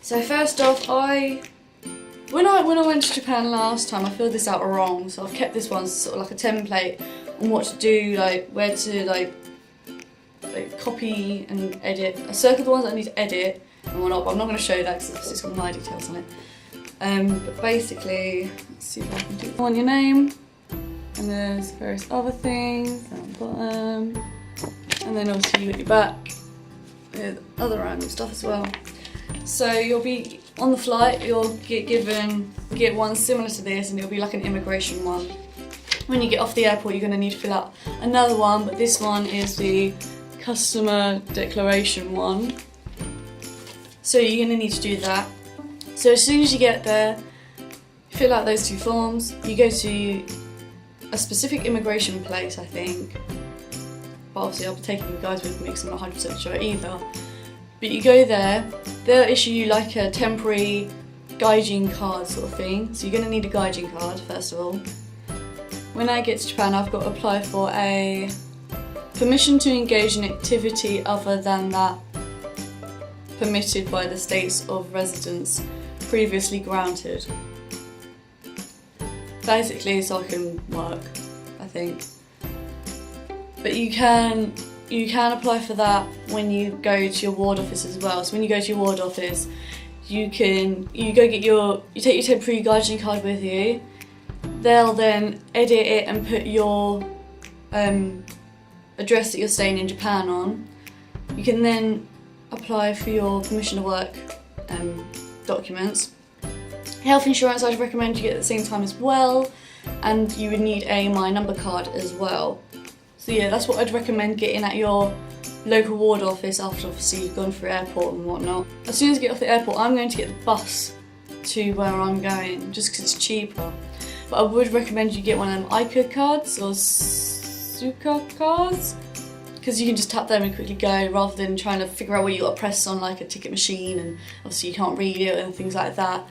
So first off, when I went to Japan last time, I filled this out wrong, so I've kept this one sort of like a template on what to do, like where to like copy and edit. I circled the ones that I need to edit and whatnot, but I'm not going to show you that because it's got my details on it. But basically, let's see if I can do it. On your name, and there's various other things down the bottom, and then obviously you got your back with other random stuff as well. So you'll be on the flight, you'll get one similar to this, and it'll be like an immigration one. When you get off the airport, you're going to need to fill out another one, but this one is the customer declaration one. So you're going to need to do that. So as soon as you get there, fill out those two forms. You go to a specific immigration place, I think. But obviously I'll be taking you guys with me because I'm not 100% sure either. But you go there, they'll issue you like a temporary gaijin card sort of thing. So you're going to need a gaijin card first of all. When I get to Japan, I've got to apply for a permission to engage in activity other than that permitted by the states of residence previously granted. Basically, so I can work, I think. But you can apply for that when you go to your ward office as well. So when you go to your ward office, you take your temporary gaijin card with you. They'll then edit it and put your address that you're staying in Japan on. You can then apply for your permission to work documents. Health insurance I'd recommend you get at the same time as well, and you would need a My Number card as well. So yeah, that's what I'd recommend getting at your local ward office after obviously you've gone through airport and whatnot. As soon as I get off the airport, I'm going to get the bus to where I'm going just because it's cheaper. But I would recommend you get one of them Aika cards or Suica cards, because you can just tap them and quickly go rather than trying to figure out where you got to press on like a ticket machine and obviously you can't read it and things like that.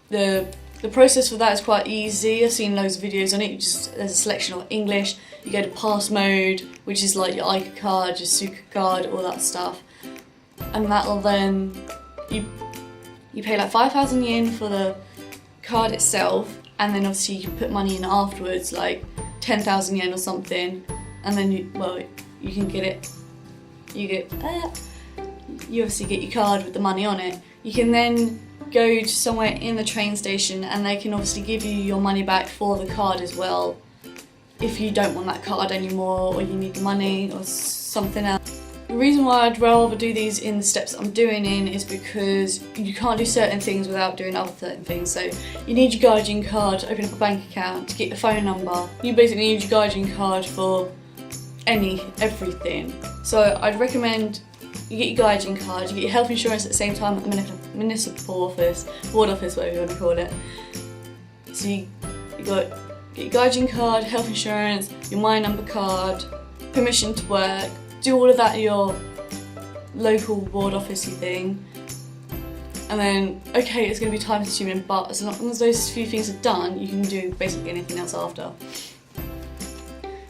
The process for that is quite easy. I've seen loads of videos on it. There's a selection of English. You go to pass mode, which is like your Aika card, your Suica card, all that stuff. And that'll then, you pay like 5,000 yen for the card itself, and then obviously you can put money in afterwards, like 10,000 yen or something, and then you can get it. You obviously get your card with the money on it. You can then go to somewhere in the train station and they can obviously give you your money back for the card as well if you don't want that card anymore or you need the money or something else. The reason why I'd rather do these in the steps that I'm doing in is because you can't do certain things without doing other certain things. So you need your gaijin card to open up a bank account, to get your phone number. You basically need your gaijin card for everything. So I'd recommend you get your gaijin card, you get your health insurance at the same time at the municipal office, ward office, whatever you want to call it. So you get your gaijin card, health insurance, your My Number card, permission to work, do all of that at your local ward officey thing. And then, okay, it's going to be time consuming, but as long as those few things are done, you can do basically anything else after.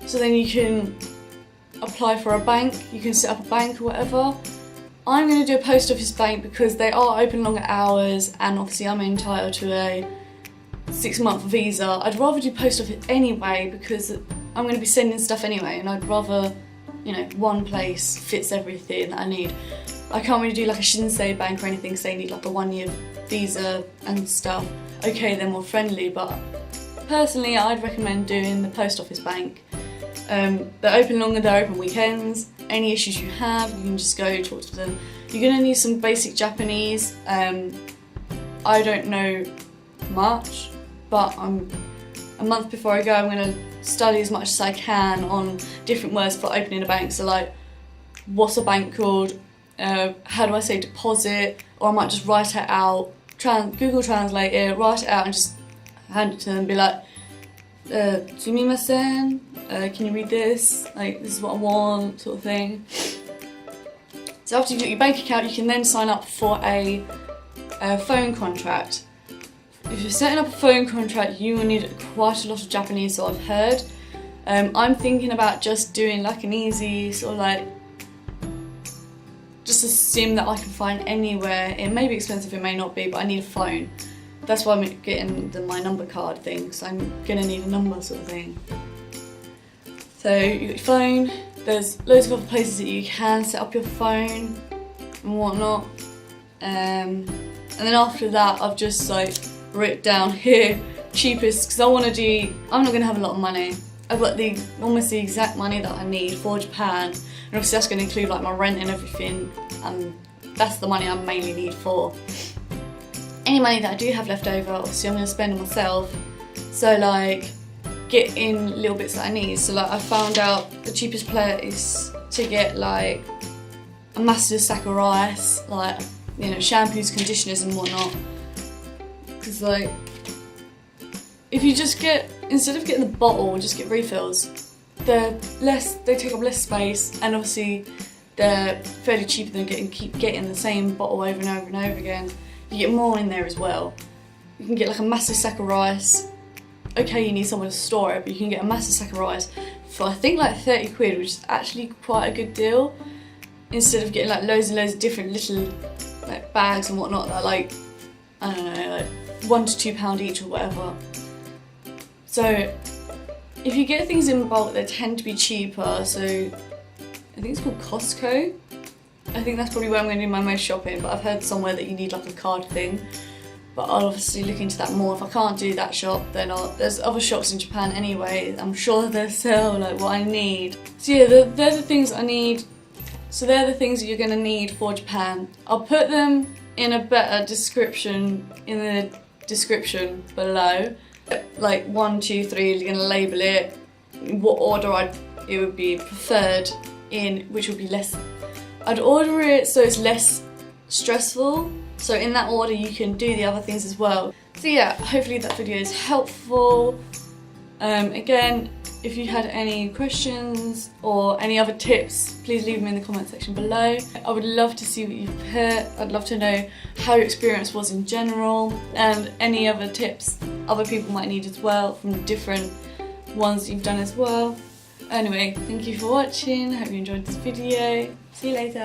So then you can apply for a bank, you can set up a bank or whatever. I'm going to do a post office bank because they are open longer hours and obviously I'm entitled to a 6-month visa. I'd rather do post office anyway because I'm going to be sending stuff anyway, and I'd rather, one place fits everything that I need. I can't really do like a Shinsei bank or anything because they need like a 1-year visa and stuff. Okay, they're more friendly, but personally I'd recommend doing the post office bank. They're open longer, they're open weekends. Any issues you have, you can just go talk to them. You're going to need some basic Japanese. I don't know much, but a month before I go I'm going to study as much as I can on different words for opening a bank. So like, what's a bank called? How do I say deposit? Or I might just write it out, Google Translate it, write it out and just hand it to them and be like, sumimasen, can you read this? Like, this is what I want, sort of thing. So after you get your bank account, you can then sign up for a phone contract. If you're setting up a phone contract, you will need quite a lot of Japanese, so I've heard. I'm thinking about just doing like an easy sort of like just a SIM that I can find anywhere. It may be expensive, it may not be, but I need a phone. That's why I'm getting my number card thing, because I'm gonna need a number sort of thing. So you got your phone, there's loads of other places that you can set up your phone and whatnot. And then after that I've just like written down here cheapest, because I'm not gonna have a lot of money. I've got almost the exact money that I need for Japan, and obviously that's gonna include like my rent and everything, and that's the money I mainly need for. Any money that I do have left over, obviously I'm gonna spend on myself. So like, get in little bits that I need. So like, I found out the cheapest place to get like a massive sack of rice, like, you know, shampoos, conditioners and whatnot. Because like, if you just get, instead of getting the bottle, just get refills. They take up less space, and obviously they're fairly cheaper than keep getting the same bottle over and over and over again. You get more in there as well. You can get like a massive sack of rice. Okay, you need somewhere to store it, but you can get a massive sack of rice for I think like 30 quid, which is actually quite a good deal. Instead of getting like loads and loads of different little like bags and whatnot that are like, I don't know, like £1 to £2 each or whatever. So if you get things in bulk, they tend to be cheaper. So I think it's called Costco. I think that's probably where I'm going to do my most shopping, but I've heard somewhere that you need like a card thing. But I'll obviously look into that more. If I can't do that shop, then there's other shops in Japan anyway. I'm sure they'll sell like what I need. So yeah, they're the things I need. So they're the things that you're going to need for Japan. I'll put them in a better description in the description below. Like 1, 2, 3, you're going to label it, what order it would be preferred in, which would be less. I'd order it so it's less stressful. So in that order you can do the other things as well. So yeah, hopefully that video is helpful. Again, if you had any questions or any other tips, please leave them in the comment section below. I would love to see what you've put. I'd love to know how your experience was in general, and any other tips other people might need as well from different ones that you've done as well. Anyway, thank you for watching. I hope you enjoyed this video. See you later.